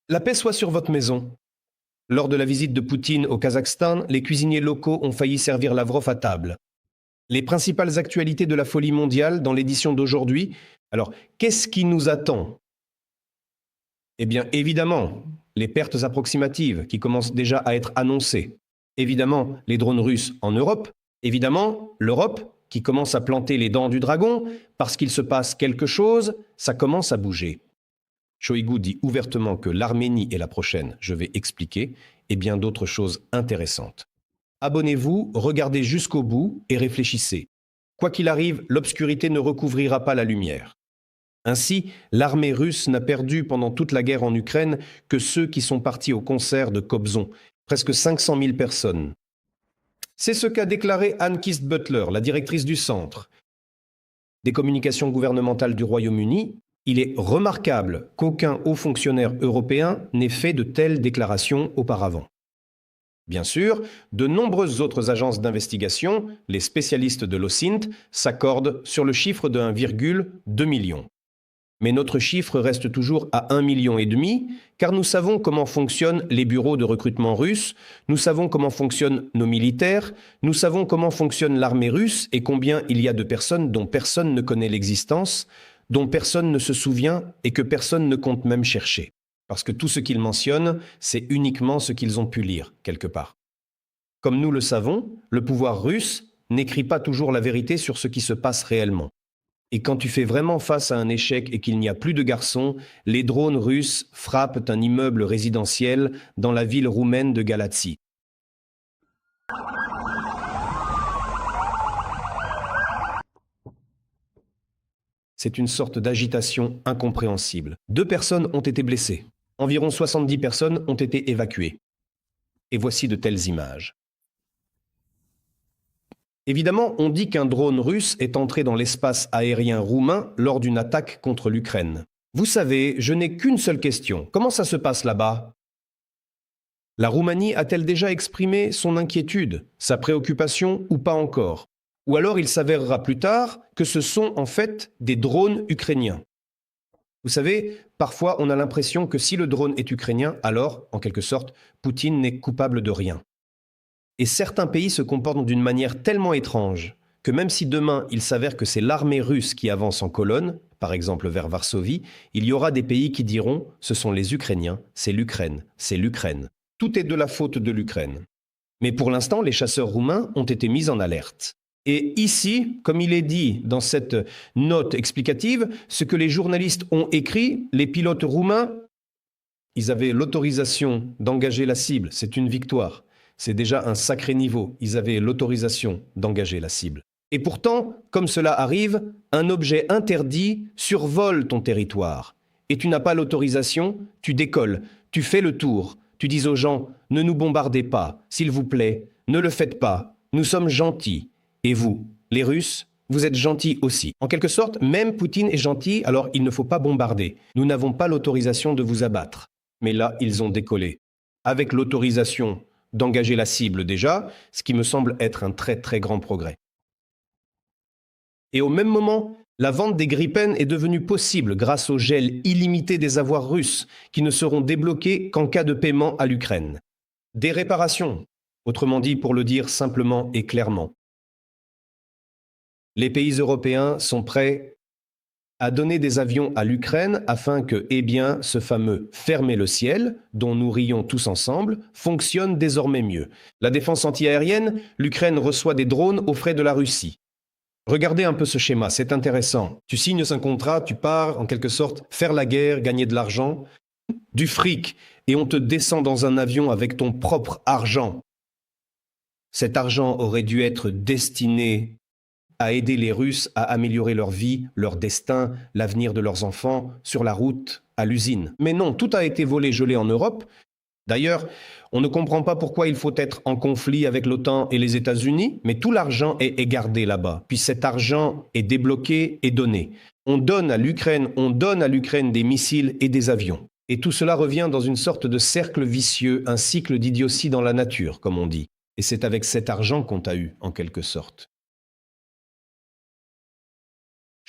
La paix soit sur votre maison. Lors de la visite de Poutine au Kazakhstan, les cuisiniers locaux ont failli servir Lavrov à table. Les principales actualités de la folie mondiale dans l'édition d'aujourd'hui. Alors, qu'est-ce qui nous attend? Eh bien, évidemment, les pertes approximatives qui commencent déjà à être annoncées. Évidemment, les drones russes en Europe. Évidemment, l'Europe qui commence à planter les dents du dragon parce qu'il se passe quelque chose, ça commence à bouger. Shoigu dit ouvertement que l'Arménie est la prochaine, je vais expliquer, et bien d'autres choses intéressantes. Abonnez-vous, regardez jusqu'au bout et réfléchissez. Quoi qu'il arrive, l'obscurité ne recouvrira pas la lumière. Ainsi, l'armée russe n'a perdu pendant toute la guerre en Ukraine que ceux qui sont partis au concert de Kobzon, presque 500 000 personnes. C'est ce qu'a déclaré Anne Kist-Butler, la directrice du Centre des communications gouvernementales du Royaume-Uni. Il est remarquable qu'aucun haut fonctionnaire européen n'ait fait de telles déclarations auparavant. Bien sûr, de nombreuses autres agences d'investigation, les spécialistes de l'OSINT, s'accordent sur le chiffre de 1,2 million. Mais notre chiffre reste toujours à 1,5 million, car nous savons comment fonctionnent les bureaux de recrutement russes, nous savons comment fonctionnent nos militaires, nous savons comment fonctionne l'armée russe et combien il y a de personnes dont personne ne connaît l'existence, dont personne ne se souvient et que personne ne compte même chercher. Parce que tout ce qu'ils mentionnent, c'est uniquement ce qu'ils ont pu lire, quelque part. Comme nous le savons, le pouvoir russe n'écrit pas toujours la vérité sur ce qui se passe réellement. Et quand tu fais vraiment face à un échec et qu'il n'y a plus de garçons, les drones russes frappent un immeuble résidentiel dans la ville roumaine de Galați. C'est une sorte d'agitation incompréhensible. 2 personnes ont été blessées. Environ 70 personnes ont été évacuées. Et voici de telles images. Évidemment, on dit qu'un drone russe est entré dans l'espace aérien roumain lors d'une attaque contre l'Ukraine. Vous savez, je n'ai qu'une seule question. Comment ça se passe là-bas? La Roumanie a-t-elle déjà exprimé son inquiétude, sa préoccupation ou pas encore? Ou alors il s'avérera plus tard que ce sont en fait des drones ukrainiens. Vous savez, parfois on a l'impression que si le drone est ukrainien, alors, en quelque sorte, Poutine n'est coupable de rien. Et certains pays se comportent d'une manière tellement étrange que même si demain il s'avère que c'est l'armée russe qui avance en colonne, par exemple vers Varsovie, il y aura des pays qui diront « ce sont les Ukrainiens, c'est l'Ukraine, c'est l'Ukraine ». Tout est de la faute de l'Ukraine. Mais pour l'instant, les chasseurs roumains ont été mis en alerte. Et ici, comme il est dit dans cette note explicative, ce que les journalistes ont écrit, les pilotes roumains, ils avaient l'autorisation d'engager la cible, c'est une victoire. C'est déjà un sacré niveau, ils avaient l'autorisation d'engager la cible. Et pourtant, comme cela arrive, un objet interdit survole ton territoire. Et tu n'as pas l'autorisation, tu décolles, tu fais le tour, tu dis aux gens « Ne nous bombardez pas, s'il vous plaît, ne le faites pas, nous sommes gentils. » Et vous, les Russes, vous êtes gentils aussi. En quelque sorte, même Poutine est gentil, alors il ne faut pas bombarder. Nous n'avons pas l'autorisation de vous abattre. Mais là, ils ont décollé. Avec l'autorisation d'engager la cible déjà, ce qui me semble être un très très grand progrès. Et au même moment, la vente des Gripen est devenue possible grâce au gel illimité des avoirs russes qui ne seront débloqués qu'en cas de paiement à l'Ukraine. Des réparations, autrement dit pour le dire simplement et clairement. Les pays européens sont prêts à donner des avions à l'Ukraine afin que, eh bien, ce fameux « fermer le ciel », dont nous rions tous ensemble, fonctionne désormais mieux. La défense antiaérienne, l'Ukraine reçoit des drones aux frais de la Russie. Regardez un peu ce schéma, c'est intéressant. Tu signes un contrat, tu pars, en quelque sorte, faire la guerre, gagner de l'argent, du fric, et on te descend dans un avion avec ton propre argent. Cet argent aurait dû être destiné à aider les Russes à améliorer leur vie, leur destin, l'avenir de leurs enfants, sur la route, à l'usine. Mais non, tout a été volé, gelé en Europe. D'ailleurs, on ne comprend pas pourquoi il faut être en conflit avec l'OTAN et les États-Unis, mais tout l'argent est gardé là-bas. Puis cet argent est débloqué et donné. On donne à l'Ukraine des missiles et des avions. Et tout cela revient dans une sorte de cercle vicieux, un cycle d'idiotie dans la nature, comme on dit. Et c'est avec cet argent qu'on t'a eu, en quelque sorte.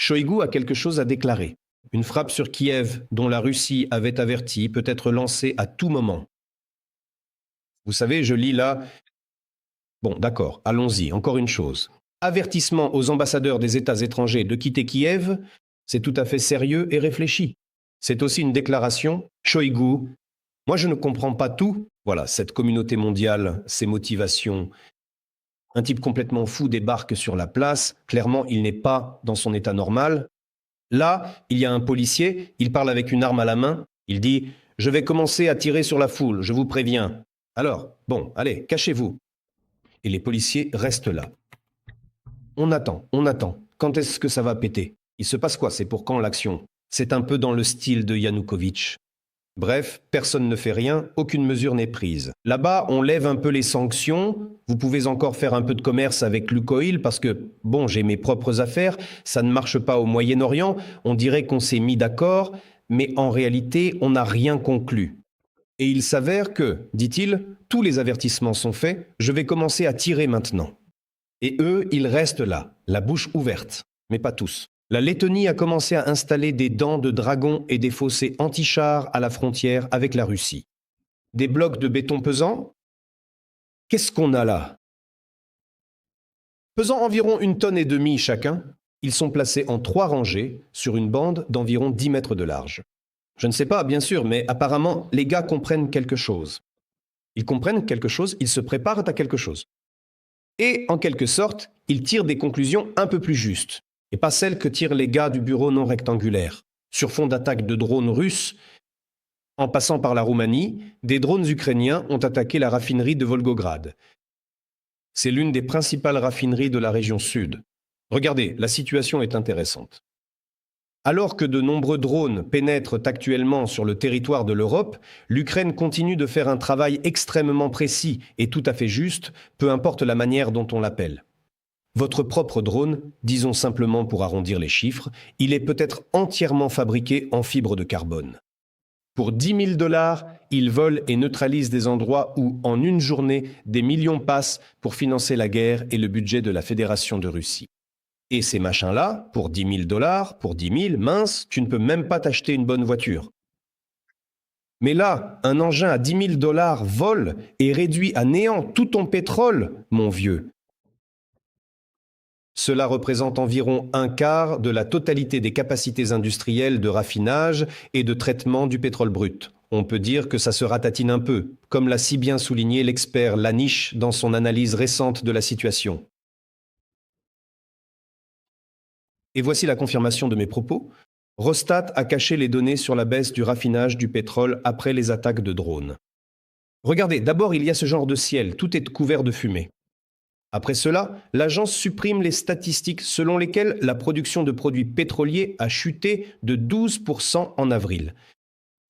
Shoigu a quelque chose à déclarer. Une frappe sur Kiev, dont la Russie avait averti, peut être lancée à tout moment. Vous savez, je lis là... Bon, d'accord, allons-y, encore une chose. Avertissement aux ambassadeurs des États étrangers de quitter Kiev, c'est tout à fait sérieux et réfléchi. C'est aussi une déclaration. Shoigu, moi je ne comprends pas tout. Voilà, cette communauté mondiale, ses motivations. Un type complètement fou débarque sur la place. Clairement, il n'est pas dans son état normal. Là, il y a un policier, il parle avec une arme à la main. Il dit « Je vais commencer à tirer sur la foule, je vous préviens. » Alors, bon, allez, cachez-vous. Et les policiers restent là. On attend, on attend. Quand est-ce que ça va péter? Il se passe quoi? C'est pour quand l'action? C'est un peu dans le style de Yanukovych. Bref, personne ne fait rien, aucune mesure n'est prise. Là-bas, on lève un peu les sanctions. Vous pouvez encore faire un peu de commerce avec Lukoil parce que, bon, j'ai mes propres affaires, ça ne marche pas au Moyen-Orient. On dirait qu'on s'est mis d'accord, mais en réalité, on n'a rien conclu. Et il s'avère que, dit-il, tous les avertissements sont faits, je vais commencer à tirer maintenant. Et eux, ils restent là, la bouche ouverte, mais pas tous. La Lettonie a commencé à installer des dents de dragon et des fossés anti-chars à la frontière avec la Russie. Des blocs de béton pesant. Qu'est-ce qu'on a là? Pesant environ 1,5 tonnes chacun, ils sont placés en 3 rangées sur une bande d'environ 10 mètres de large. Je ne sais pas, bien sûr, mais apparemment, les gars comprennent quelque chose. Ils comprennent quelque chose, ils se préparent à quelque chose. Et, en quelque sorte, ils tirent des conclusions un peu plus justes, et pas celles que tirent les gars du bureau non rectangulaire. Sur fond d'attaque de drones russes, en passant par la Roumanie, des drones ukrainiens ont attaqué la raffinerie de Volgograd. C'est l'une des principales raffineries de la région sud. Regardez, la situation est intéressante. Alors que de nombreux drones pénètrent actuellement sur le territoire de l'Europe, l'Ukraine continue de faire un travail extrêmement précis et tout à fait juste, peu importe la manière dont on l'appelle. Votre propre drone, disons simplement pour arrondir les chiffres, il est peut-être entièrement fabriqué en fibre de carbone. Pour 10 000 $, il vole et neutralise des endroits où, en une journée, des millions passent pour financer la guerre et le budget de la Fédération de Russie. Et ces machins-là, pour 10 000 $, pour 10 000, mince, tu ne peux même pas t'acheter une bonne voiture. Mais là, un engin à 10 000 $ vole et réduit à néant tout ton pétrole, mon vieux. Cela représente environ un quart de la totalité des capacités industrielles de raffinage et de traitement du pétrole brut. On peut dire que ça se ratatine un peu, comme l'a si bien souligné l'expert Lanish dans son analyse récente de la situation. Et voici la confirmation de mes propos. Rostat a caché les données sur la baisse du raffinage du pétrole après les attaques de drones. Regardez, d'abord il y a ce genre de ciel, tout est couvert de fumée. Après cela, l'agence supprime les statistiques selon lesquelles la production de produits pétroliers a chuté de 12% en avril.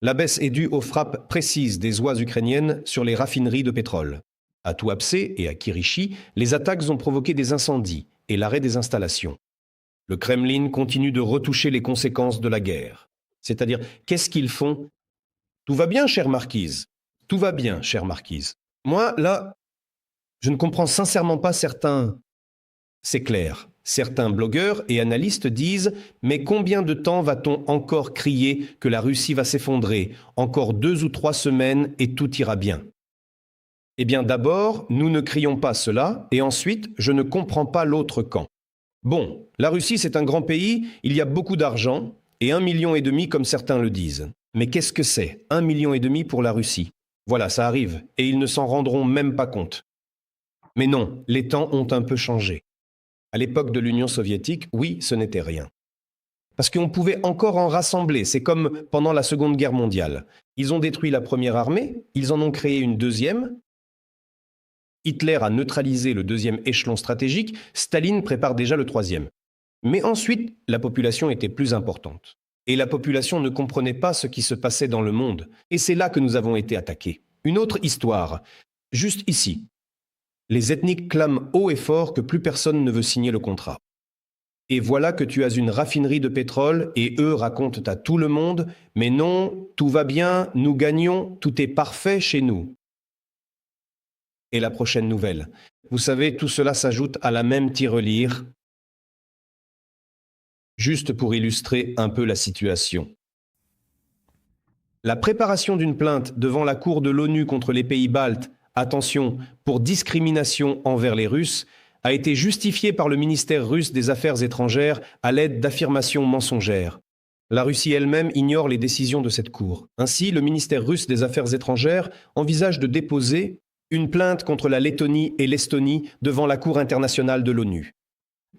La baisse est due aux frappes précises des oies ukrainiennes sur les raffineries de pétrole. À Tuapse et à Kirishi, les attaques ont provoqué des incendies et l'arrêt des installations. Le Kremlin continue de retoucher les conséquences de la guerre. C'est-à-dire, qu'est-ce qu'ils font? Tout va bien, chère marquise. Tout va bien, chère marquise. Moi, là, je ne comprends sincèrement pas certains... C'est clair, certains blogueurs et analystes disent « Mais combien de temps va-t-on encore crier que la Russie va s'effondrer? Encore 2 ou 3 semaines et tout ira bien. » Eh bien d'abord, nous ne crions pas cela, et ensuite, je ne comprends pas l'autre camp. Bon, la Russie c'est un grand pays, il y a beaucoup d'argent, et 1,5 million comme certains le disent. Mais qu'est-ce que c'est, 1,5 million pour la Russie? Voilà, ça arrive, et ils ne s'en rendront même pas compte. Mais non, les temps ont un peu changé. À l'époque de l'Union soviétique, oui, ce n'était rien. Parce qu'on pouvait encore en rassembler, c'est comme pendant la Seconde Guerre mondiale. Ils ont détruit la première armée, ils en ont créé une deuxième. Hitler a neutralisé le deuxième échelon stratégique, Staline prépare déjà le troisième. Mais ensuite, la population était plus importante. Et la population ne comprenait pas ce qui se passait dans le monde. Et c'est là que nous avons été attaqués. Une autre histoire, juste ici. Les ethniques clament haut et fort que plus personne ne veut signer le contrat. Et voilà que tu as une raffinerie de pétrole et eux racontent à tout le monde « Mais non, tout va bien, nous gagnons, tout est parfait chez nous. » Et la prochaine nouvelle. Vous savez, tout cela s'ajoute à la même tirelire. juste pour illustrer un peu la situation. La préparation d'une plainte devant la Cour de l'ONU contre les pays baltes, attention, pour discrimination envers les Russes, a été justifiée par le ministère russe des Affaires étrangères à l'aide d'affirmations mensongères. La Russie elle-même ignore les décisions de cette Cour. Ainsi, le ministère russe des Affaires étrangères envisage de déposer une plainte contre la Lettonie et l'Estonie devant la Cour internationale de l'ONU.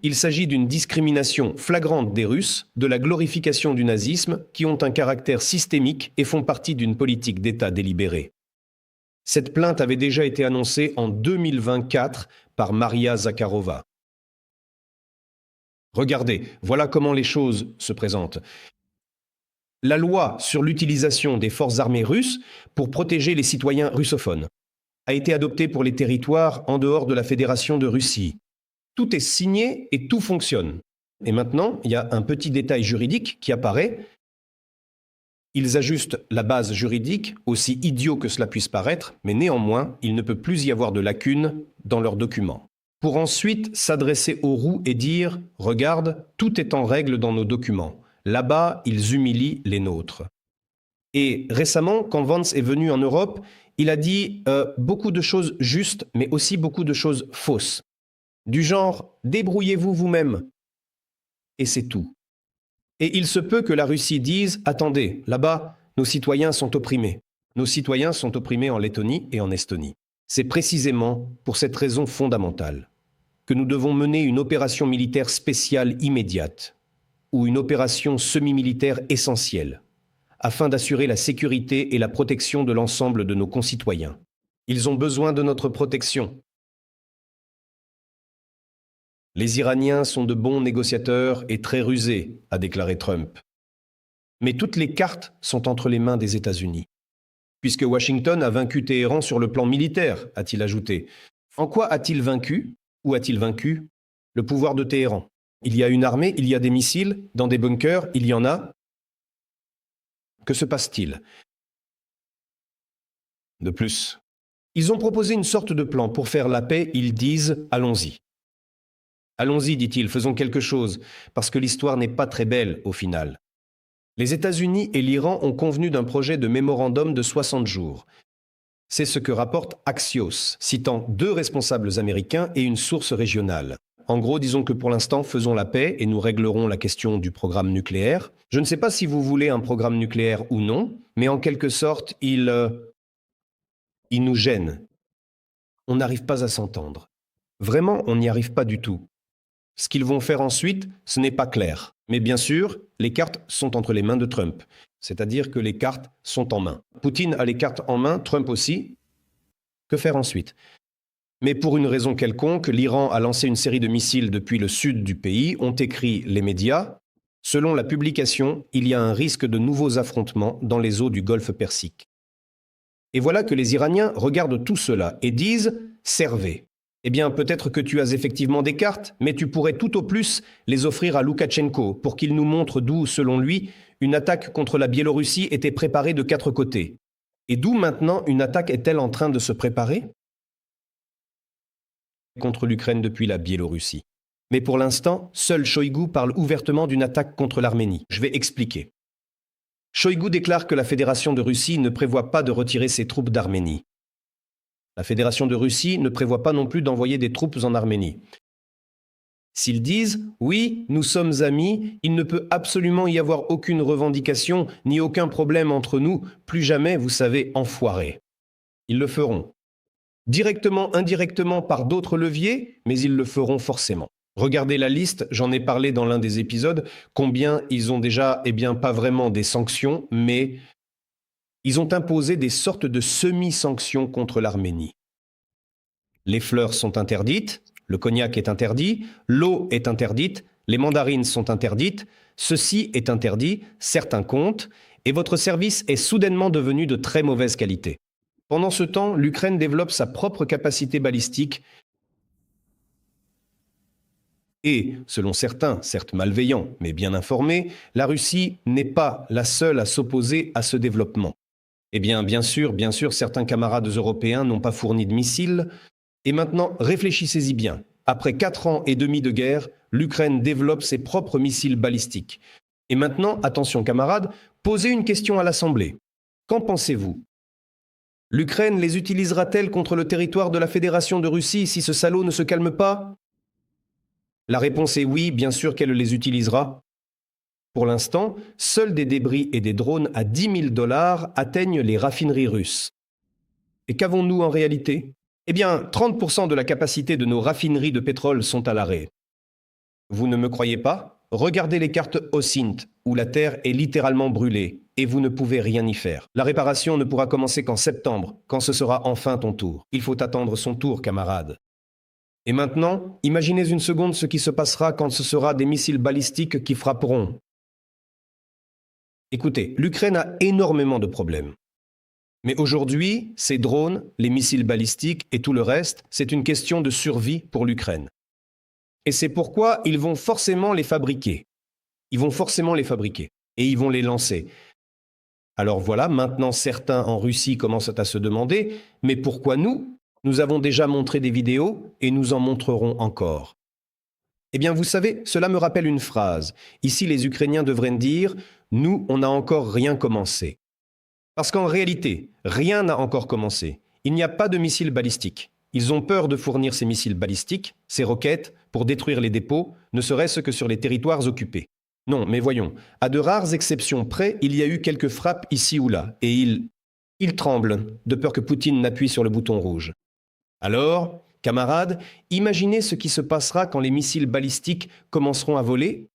Il s'agit d'une discrimination flagrante des Russes, de la glorification du nazisme, qui ont un caractère systémique et font partie d'une politique d'État délibérée. Cette plainte avait déjà été annoncée en 2024 par Maria Zakharova. Regardez, voilà comment les choses se présentent. La loi sur l'utilisation des forces armées russes pour protéger les citoyens russophones a été adoptée pour les territoires en dehors de la Fédération de Russie. Tout est signé et tout fonctionne. Et maintenant, il y a un petit détail juridique qui apparaît. Ils ajustent la base juridique, aussi idiot que cela puisse paraître, mais néanmoins, il ne peut plus y avoir de lacunes dans leurs documents. Pour ensuite s'adresser aux roues et dire « Regarde, tout est en règle dans nos documents. Là-bas, ils humilient les nôtres. » Et récemment, quand Vance est venu en Europe, il a dit beaucoup de choses justes, mais aussi beaucoup de choses fausses. Du genre, débrouillez-vous vous-même. Et c'est tout. Et il se peut que la Russie dise, attendez, là-bas, nos citoyens sont opprimés. Nos citoyens sont opprimés en Lettonie et en Estonie. C'est précisément pour cette raison fondamentale que nous devons mener une opération militaire spéciale immédiate ou une opération semi-militaire essentielle afin d'assurer la sécurité et la protection de l'ensemble de nos concitoyens. Ils ont besoin de notre protection. Les Iraniens sont de bons négociateurs et très rusés, a déclaré Trump. Mais toutes les cartes sont entre les mains des États-Unis. Puisque Washington a vaincu Téhéran sur le plan militaire, a-t-il ajouté. En quoi a-t-il vaincu, ou a-t-il vaincu, le pouvoir de Téhéran? Il y a une armée, il y a des missiles, dans des bunkers, il y en a. Que se passe-t-il? De plus, ils ont proposé une sorte de plan pour faire la paix, ils disent « allons-y ». Allons-y, dit-il, faisons quelque chose, parce que l'histoire n'est pas très belle au final. Les États-Unis et l'Iran ont convenu d'un projet de mémorandum de 60 jours. C'est ce que rapporte Axios, citant 2 responsables américains et une source régionale. En gros, disons que pour l'instant, faisons la paix et nous réglerons la question du programme nucléaire. Je ne sais pas si vous voulez un programme nucléaire ou non, mais en quelque sorte, il nous gêne. On n'arrive pas à s'entendre. Vraiment, on n'y arrive pas du tout. Ce qu'ils vont faire ensuite, ce n'est pas clair. Mais bien sûr, les cartes sont entre les mains de Trump. C'est-à-dire que les cartes sont en main. Poutine a les cartes en main, Trump aussi. Que faire ensuite? Mais pour une raison quelconque, l'Iran a lancé une série de missiles depuis le sud du pays, ont écrit les médias. Selon la publication, il y a un risque de nouveaux affrontements dans les eaux du Golfe Persique. Et voilà que les Iraniens regardent tout cela et disent « servez ». Eh bien, peut-être que tu as effectivement des cartes, mais tu pourrais tout au plus les offrir à Loukachenko pour qu'il nous montre d'où, selon lui, une attaque contre la Biélorussie était préparée de 4 côtés. Et d'où maintenant une attaque est-elle en train de se préparer? Contre l'Ukraine depuis la Biélorussie. Mais pour l'instant, seul Shoigu parle ouvertement d'une attaque contre l'Arménie. Je vais expliquer. Shoigu déclare que la Fédération de Russie ne prévoit pas de retirer ses troupes d'Arménie. La Fédération de Russie ne prévoit pas non plus d'envoyer des troupes en Arménie. S'ils disent « oui, nous sommes amis, il ne peut absolument y avoir aucune revendication ni aucun problème entre nous, plus jamais, vous savez, enfoirés ». Ils le feront. Directement, indirectement, par d'autres leviers, mais ils le feront forcément. Regardez la liste, j'en ai parlé dans l'un des épisodes, combien ils ont déjà, pas vraiment des sanctions, mais ils ont imposé des sortes de semi-sanctions contre l'Arménie. Les fleurs sont interdites, le cognac est interdit, l'eau est interdite, les mandarines sont interdites, ceci est interdit, certains comptent, et votre service est soudainement devenu de très mauvaise qualité. Pendant ce temps, l'Ukraine développe sa propre capacité balistique et, selon certains, certes malveillants, mais bien informés, la Russie n'est pas la seule à s'opposer à ce développement. Eh bien sûr, certains camarades européens n'ont pas fourni de missiles. Et maintenant, réfléchissez-y bien. Après 4 ans et demi de guerre, l'Ukraine développe ses propres missiles balistiques. Et maintenant, attention camarades, posez une question à l'Assemblée. Qu'en pensez-vous? L'Ukraine les utilisera-t-elle contre le territoire de la Fédération de Russie si ce salaud ne se calme pas? La réponse est oui, bien sûr qu'elle les utilisera. Pour l'instant, seuls des débris et des drones à 10 000 $ atteignent les raffineries russes. Et qu'avons-nous en réalité? Eh bien, 30% de la capacité de nos raffineries de pétrole sont à l'arrêt. Vous ne me croyez pas? Regardez les cartes OSINT, où la Terre est littéralement brûlée, et vous ne pouvez rien y faire. La réparation ne pourra commencer qu'en septembre, quand ce sera enfin ton tour. Il faut attendre son tour, camarade. Et maintenant, imaginez une seconde ce qui se passera quand ce sera des missiles balistiques qui frapperont. Écoutez, l'Ukraine a énormément de problèmes. Mais aujourd'hui, ces drones, les missiles balistiques et tout le reste, c'est une question de survie pour l'Ukraine. Et c'est pourquoi ils vont forcément les fabriquer. Ils vont forcément les fabriquer. Et ils vont les lancer. Alors voilà, maintenant certains en Russie commencent à se demander, mais pourquoi nous? Nous avons déjà montré des vidéos et nous en montrerons encore. Eh bien, vous savez, cela me rappelle une phrase. Ici, les Ukrainiens devraient dire « Nous, on n'a encore rien commencé ». Parce qu'en réalité, rien n'a encore commencé. Il n'y a pas de missiles balistiques. Ils ont peur de fournir ces missiles balistiques, ces roquettes, pour détruire les dépôts, ne serait-ce que sur les territoires occupés. Non, mais voyons, à de rares exceptions près, il y a eu quelques frappes ici ou là, et ils tremblent, de peur que Poutine n'appuie sur le bouton rouge. Alors, camarades, imaginez ce qui se passera quand les missiles balistiques commenceront à voler.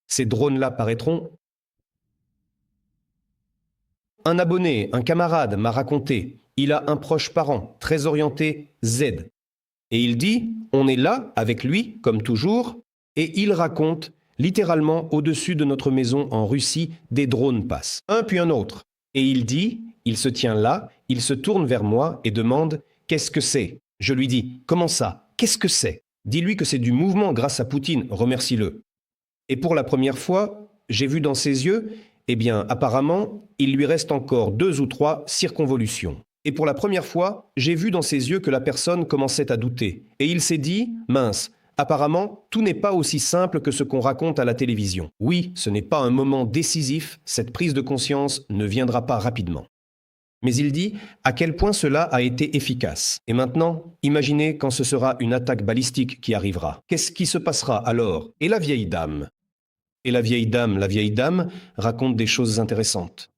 Ces drones-là paraîtront. Un abonné, un camarade m'a raconté, il a un proche parent, très orienté Z. Et il dit, on est là, avec lui, comme toujours, et il raconte, littéralement au-dessus de notre maison en Russie, des drones passent, un puis un autre. Et il dit, il se tient là, il se tourne vers moi et demande, qu'est-ce que c'est? Je lui dis, comment ça? Qu'est-ce que c'est? Dis-lui que c'est du mouvement grâce à Poutine, remercie-le. Et pour la première fois, j'ai vu dans ses yeux, eh bien, apparemment, il lui reste encore 2 ou 3 circonvolutions. Et pour la première fois, j'ai vu dans ses yeux que la personne commençait à douter. Et il s'est dit, mince, apparemment, tout n'est pas aussi simple que ce qu'on raconte à la télévision. Oui, ce n'est pas un moment décisif, cette prise de conscience ne viendra pas rapidement. Mais il dit à quel point cela a été efficace. Et maintenant, imaginez quand ce sera une attaque balistique qui arrivera. Qu'est-ce qui se passera alors? Et la vieille dame? Et la vieille dame raconte des choses intéressantes.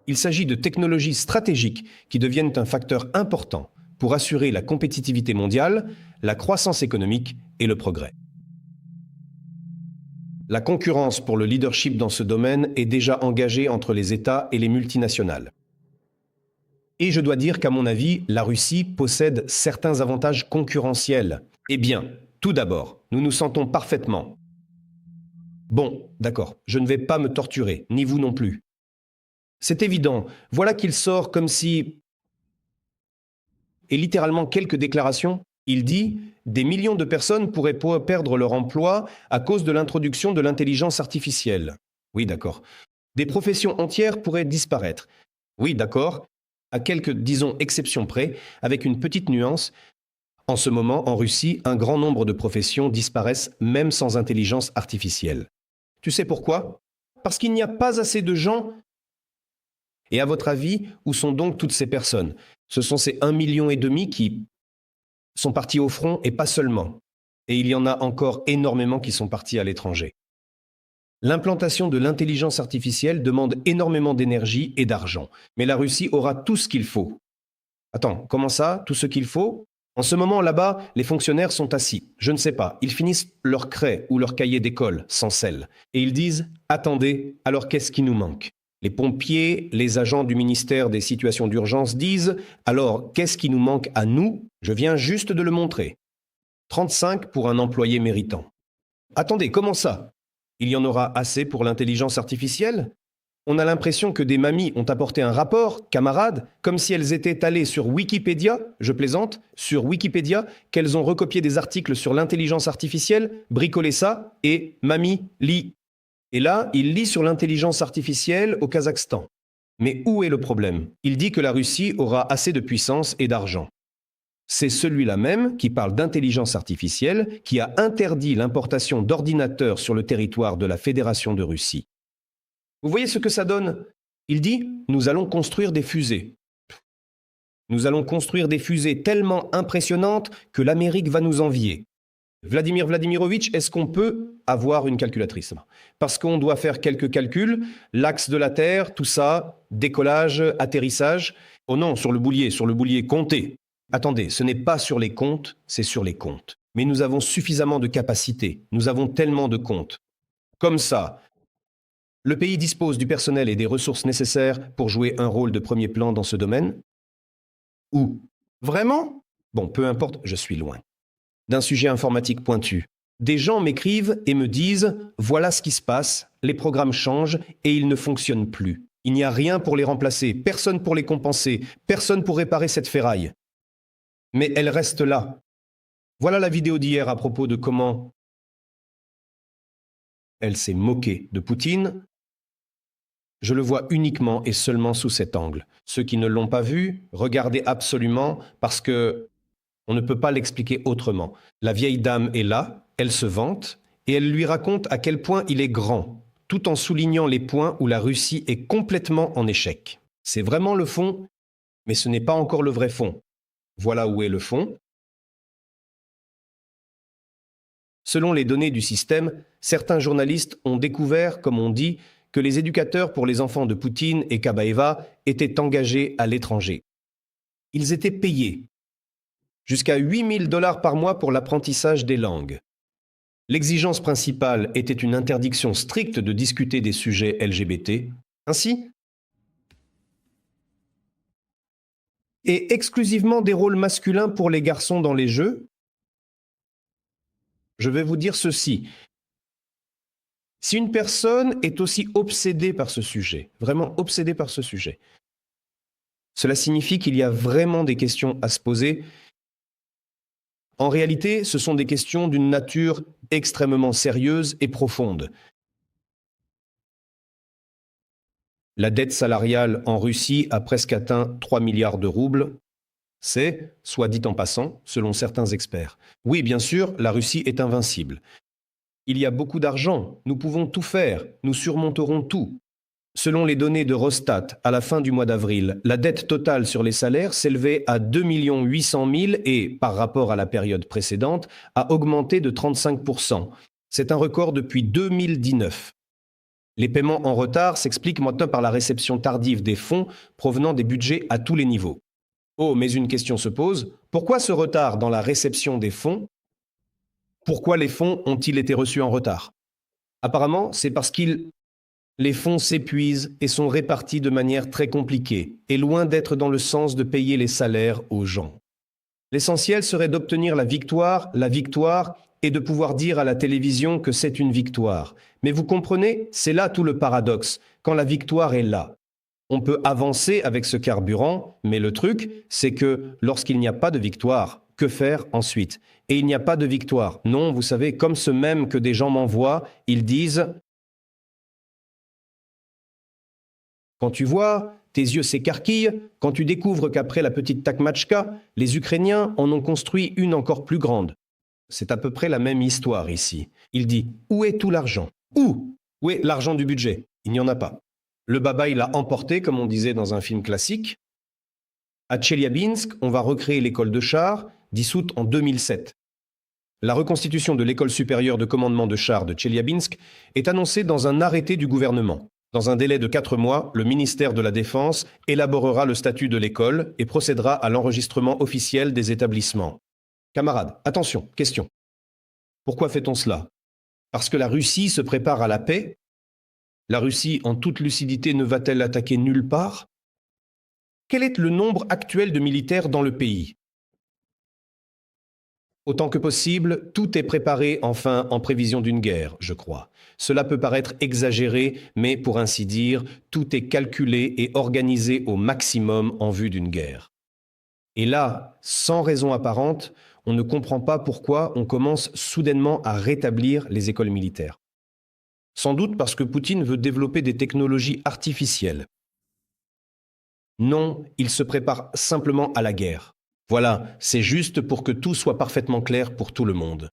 Il s'agit de technologies stratégiques qui deviennent un facteur important pour assurer la compétitivité mondiale, la croissance économique et le progrès. La concurrence pour le leadership dans ce domaine est déjà engagée entre les États et les multinationales. Et je dois dire qu'à mon avis, la Russie possède certains avantages concurrentiels. Eh bien, tout d'abord, nous nous sentons parfaitement. Bon, d'accord, je ne vais pas me torturer, ni vous non plus. C'est évident, voilà qu'il sort comme si... Et littéralement quelques déclarations. Il dit « Des millions de personnes pourraient perdre leur emploi à cause de l'introduction de l'intelligence artificielle. » Oui, d'accord. Des professions entières pourraient disparaître. Oui, d'accord. À quelques, disons, exceptions près, avec une petite nuance. En ce moment, en Russie, un grand nombre de professions disparaissent même sans intelligence artificielle. Tu sais pourquoi? Parce qu'il n'y a pas assez de gens. Et à votre avis, où sont donc toutes ces personnes? Ce sont ces 1,5 million qui sont partis au front et pas seulement. Et il y en a encore énormément qui sont partis à l'étranger. L'implantation de l'intelligence artificielle demande énormément d'énergie et d'argent. Mais la Russie aura tout ce qu'il faut. Attends, comment ça, tout ce qu'il faut? En ce moment, là-bas, les fonctionnaires sont assis. Je ne sais pas, ils finissent leur craie ou leur cahier d'école, sans sel. Et ils disent « Attendez, alors qu'est-ce qui nous manque ?» Les pompiers, les agents du ministère des situations d'urgence disent « Alors, qu'est-ce qui nous manque à nous? Je viens juste de le montrer. 35 pour un employé méritant. » Attendez, comment ça? Il y en aura assez pour l'intelligence artificielle? On a l'impression que des mamies ont apporté un rapport, camarades, comme si elles étaient allées sur Wikipédia, je plaisante, sur Wikipédia, qu'elles ont recopié des articles sur l'intelligence artificielle, bricolé ça, et mamie lit. Et là, il lit sur l'intelligence artificielle au Kazakhstan. Mais où est le problème? Il dit que la Russie aura assez de puissance et d'argent. C'est celui-là même qui parle d'intelligence artificielle, qui a interdit l'importation d'ordinateurs sur le territoire de la Fédération de Russie. Vous voyez ce que ça donne? Il dit « Nous allons construire des fusées ». Nous allons construire des fusées tellement impressionnantes que l'Amérique va nous envier. Vladimir Vladimirovitch, est-ce qu'on peut avoir une calculatrice? Parce qu'on doit faire quelques calculs, l'axe de la Terre, tout ça, décollage, atterrissage. Oh non, sur le boulier, comptez. Attendez, ce n'est pas sur les comptes, c'est sur les comptes. Mais nous avons suffisamment de capacités, nous avons tellement de comptes. Comme ça, le pays dispose du personnel et des ressources nécessaires pour jouer un rôle de premier plan dans ce domaine? Où? Vraiment? Bon, peu importe, je suis loin d'un sujet informatique pointu. Des gens m'écrivent et me disent « Voilà ce qui se passe, les programmes changent et ils ne fonctionnent plus. Il n'y a rien pour les remplacer, personne pour les compenser, personne pour réparer cette ferraille. » Mais elle reste là. Voilà la vidéo d'hier à propos de comment elle s'est moquée de Poutine. Je le vois uniquement et seulement sous cet angle. Ceux qui ne l'ont pas vu, regardez absolument parce que on ne peut pas l'expliquer autrement. La vieille dame est là, elle se vante, et elle lui raconte à quel point il est grand, tout en soulignant les points où la Russie est complètement en échec. C'est vraiment le fond, mais ce n'est pas encore le vrai fond. Voilà où est le fond. Selon les données du système, certains journalistes ont découvert, comme on dit, que les éducateurs pour les enfants de Poutine et Kabaeva étaient engagés à l'étranger. Ils étaient payés jusqu'à 8 000 $ par mois pour l'apprentissage des langues. L'exigence principale était une interdiction stricte de discuter des sujets LGBT. Ainsi, et exclusivement des rôles masculins pour les garçons dans les jeux. Je vais vous dire ceci. Si une personne est aussi obsédée par ce sujet, vraiment obsédée par ce sujet, cela signifie qu'il y a vraiment des questions à se poser. En réalité, ce sont des questions d'une nature extrêmement sérieuse et profonde. La dette salariale en Russie a presque atteint 3 milliards de roubles. C'est, soit dit en passant, selon certains experts. Oui, bien sûr, la Russie est invincible. Il y a beaucoup d'argent, nous pouvons tout faire, nous surmonterons tout. Selon les données de Rostat, à la fin du mois d'avril, la dette totale sur les salaires s'élevait à 2 800 000 et, par rapport à la période précédente, a augmenté de 35%. C'est un record depuis 2019. Les paiements en retard s'expliquent maintenant par la réception tardive des fonds provenant des budgets à tous les niveaux. Oh, mais une question se pose, pourquoi ce retard dans la réception des fonds? Pourquoi les fonds ont-ils été reçus en retard? Apparemment, c'est parce les fonds s'épuisent et sont répartis de manière très compliquée, et loin d'être dans le sens de payer les salaires aux gens. L'essentiel serait d'obtenir la victoire, et de pouvoir dire à la télévision que c'est une victoire. Mais vous comprenez, c'est là tout le paradoxe, quand la victoire est là. On peut avancer avec ce carburant, mais le truc, c'est que lorsqu'il n'y a pas de victoire, que faire ensuite? Et il n'y a pas de victoire. Non, vous savez, comme ce même que des gens m'envoient, ils disent « Quand tu vois, tes yeux s'écarquillent, quand tu découvres qu'après la petite Takmatchka, les Ukrainiens en ont construit une encore plus grande. » C'est à peu près la même histoire ici. Il dit « Où est tout l'argent? Où? Où est l'argent du budget? Il n'y en a pas. » Le baba, il a emporté, comme on disait dans un film classique. À Tcheliabinsk, on va recréer l'école de chars, dissoute en 2007. La reconstitution de l'école supérieure de commandement de chars de Tcheliabinsk est annoncée dans un arrêté du gouvernement. Dans un délai de 4 mois, le ministère de la Défense élaborera le statut de l'école et procédera à l'enregistrement officiel des établissements. Camarades, attention, question. Pourquoi fait-on cela? Parce que la Russie se prépare à la paix? La Russie, en toute lucidité, ne va-t-elle attaquer nulle part? Quel est le nombre actuel de militaires dans le pays? Autant que possible, tout est préparé enfin en prévision d'une guerre, je crois. Cela peut paraître exagéré, mais pour ainsi dire, tout est calculé et organisé au maximum en vue d'une guerre. Et là, sans raison apparente, on ne comprend pas pourquoi on commence soudainement à rétablir les écoles militaires. Sans doute parce que Poutine veut développer des technologies artificielles. Non, il se prépare simplement à la guerre. Voilà, c'est juste pour que tout soit parfaitement clair pour tout le monde.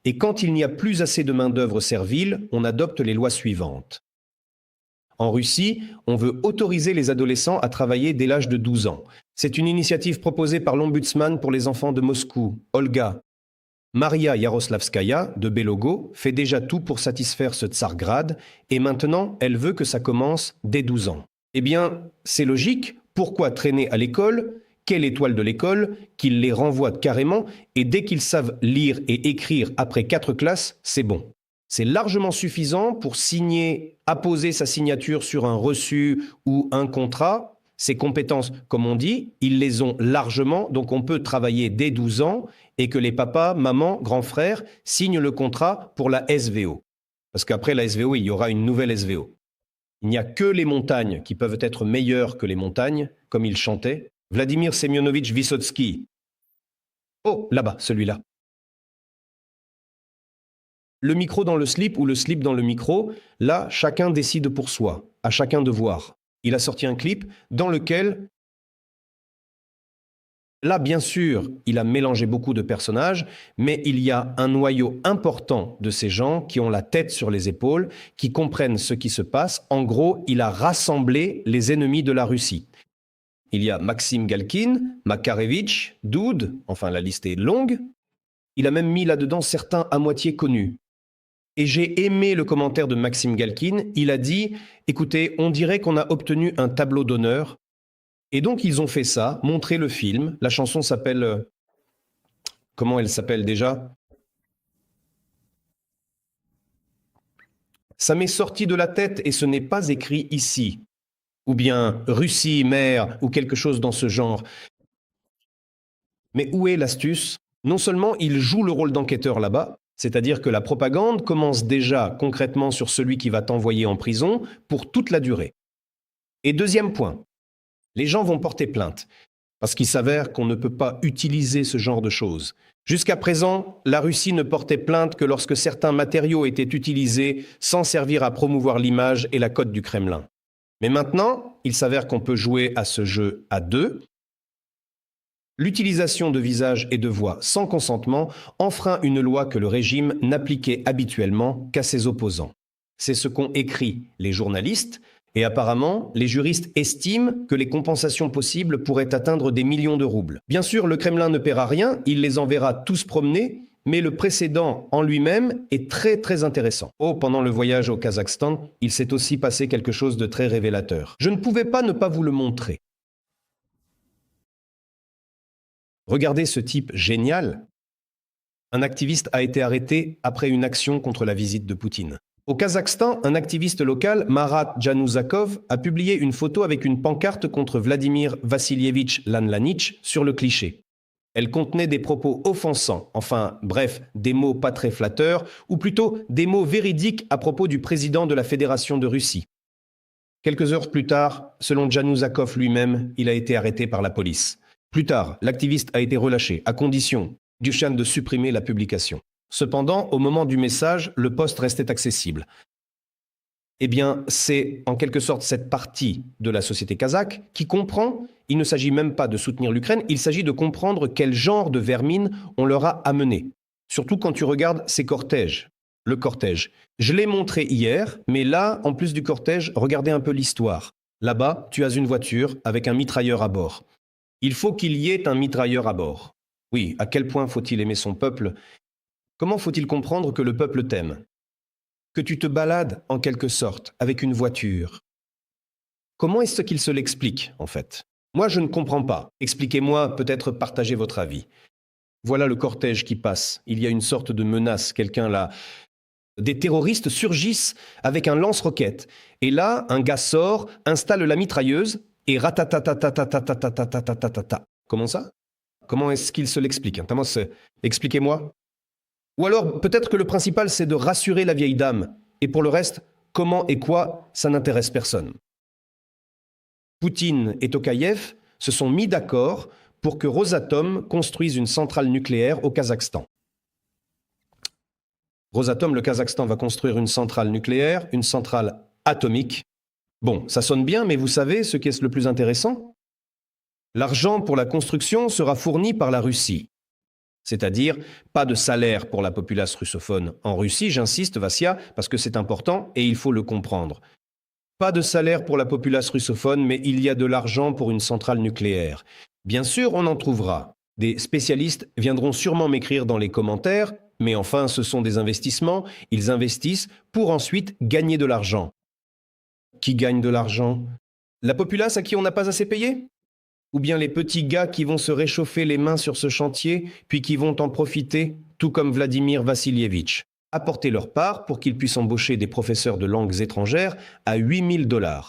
Et quand il n'y a plus assez de main-d'œuvre servile, on adopte les lois suivantes. En Russie, on veut autoriser les adolescents à travailler dès l'âge de 12 ans. C'est une initiative proposée par l'ombudsman pour les enfants de Moscou, Olga. Maria Yaroslavskaya, de Belogo, fait déjà tout pour satisfaire ce tsargrad, et maintenant, elle veut que ça commence dès 12 ans. Eh bien, c'est logique, pourquoi traîner à l'école? Quelle étoile de l'école? Qu'ils les renvoient carrément, et dès qu'ils savent lire et écrire après 4 classes, c'est bon. C'est largement suffisant pour signer, apposer sa signature sur un reçu ou un contrat. Ces compétences, comme on dit, ils les ont largement, donc on peut travailler dès 12 ans et que les papas, mamans, grands frères signent le contrat pour la SVO. Parce qu'après la SVO, il y aura une nouvelle SVO. Il n'y a que les montagnes qui peuvent être meilleures que les montagnes, comme il chantait. Vladimir Semyonovitch Vysotsky. Oh, là-bas, celui-là. Le micro dans le slip ou le slip dans le micro, là, chacun décide pour soi, à chacun de voir. Il a sorti un clip dans lequel, là, bien sûr, il a mélangé beaucoup de personnages, mais il y a un noyau important de ces gens qui ont la tête sur les épaules, qui comprennent ce qui se passe. En gros, il a rassemblé les ennemis de la Russie. Il y a Maxime Galkin, Makarevitch, Doud, enfin la liste est longue. Il a même mis là-dedans certains à moitié connus. Et j'ai aimé le commentaire de Maxime Galkin. Il a dit « Écoutez, on dirait qu'on a obtenu un tableau d'honneur. » Et donc ils ont fait ça, montré le film. La chanson s'appelle... comment elle s'appelle déjà? Ça m'est sorti de la tête et ce n'est pas écrit ici. Ou bien Russie, mer, ou quelque chose dans ce genre. Mais où est l'astuce? Non seulement il joue le rôle d'enquêteur là-bas, c'est-à-dire que la propagande commence déjà concrètement sur celui qui va t'envoyer en prison pour toute la durée. Et deuxième point, les gens vont porter plainte, parce qu'il s'avère qu'on ne peut pas utiliser ce genre de choses. Jusqu'à présent, la Russie ne portait plainte que lorsque certains matériaux étaient utilisés sans servir à promouvoir l'image et la cote du Kremlin. Mais maintenant, il s'avère qu'on peut jouer à ce jeu à deux. L'utilisation de visage et de voix sans consentement enfreint une loi que le régime n'appliquait habituellement qu'à ses opposants. C'est ce qu'ont écrit les journalistes, et apparemment, les juristes estiment que les compensations possibles pourraient atteindre des millions de roubles. Bien sûr, le Kremlin ne paiera rien, il les enverra tous promener, mais le précédent en lui-même est très intéressant. Oh, pendant le voyage au Kazakhstan, il s'est aussi passé quelque chose de très révélateur. Je ne pouvais pas ne pas vous le montrer. Regardez ce type génial. Un activiste a été arrêté après une action contre la visite de Poutine. Au Kazakhstan, un activiste local, Marat Januzakov, a publié une photo avec une pancarte contre Vladimir Vassilievitch Lanlanitch sur le cliché. Elle contenait des propos offensants, enfin bref, des mots pas très flatteurs, ou plutôt des mots véridiques à propos du président de la Fédération de Russie. Quelques heures plus tard, selon Januzakov lui-même, il a été arrêté par la police. Plus tard, l'activiste a été relâché, à condition, Dushan, de supprimer la publication. Cependant, au moment du message, le post restait accessible. Eh bien, c'est en quelque sorte cette partie de la société kazakh qui comprend, il ne s'agit même pas de soutenir l'Ukraine, il s'agit de comprendre quel genre de vermine on leur a amené. Surtout quand tu regardes ces cortèges. Le cortège. Je l'ai montré hier, mais là, en plus du cortège, regardez un peu l'histoire. Là-bas, tu as une voiture avec un mitrailleur à bord. Il faut qu'il y ait un mitrailleur à bord. Oui, à quel point faut-il aimer son peuple? Comment faut-il comprendre que le peuple t'aime? Que tu te balades, en quelque sorte, avec une voiture. Comment est-ce qu'il se l'explique, en fait? Moi, je ne comprends pas. Expliquez-moi, peut-être partagez votre avis. Voilà le cortège qui passe. Il y a une sorte de menace, quelqu'un là. Des terroristes surgissent avec un lance-roquette. Et là, un gars sort, installe la mitrailleuse et ratatatatatatatatatatatata. Comment ça? Comment est-ce qu'il se l'explique? Expliquez-moi. Ou alors, peut-être que le principal, c'est de rassurer la vieille dame. Et pour le reste, comment et quoi, ça n'intéresse personne. Poutine et Tokayev se sont mis d'accord pour que Rosatom construise une centrale nucléaire au Kazakhstan. Rosatom, le Kazakhstan, va construire une centrale nucléaire, une centrale atomique. Bon, ça sonne bien, mais vous savez ce qui est le plus intéressant? L'argent pour la construction sera fourni par la Russie. C'est-à-dire, pas de salaire pour la populace russophone en Russie, j'insiste, Vassia, parce que c'est important et il faut le comprendre. Pas de salaire pour la populace russophone, mais il y a de l'argent pour une centrale nucléaire. Bien sûr, on en trouvera. Des spécialistes viendront sûrement m'écrire dans les commentaires, mais enfin, ce sont des investissements, ils investissent pour ensuite gagner de l'argent. Qui gagne de l'argent? La populace à qui on n'a pas assez payé? Ou bien les petits gars qui vont se réchauffer les mains sur ce chantier, puis qui vont en profiter, tout comme Vladimir Vassilievitch, apporter leur part pour qu'ils puissent embaucher des professeurs de langues étrangères à 8 000 $.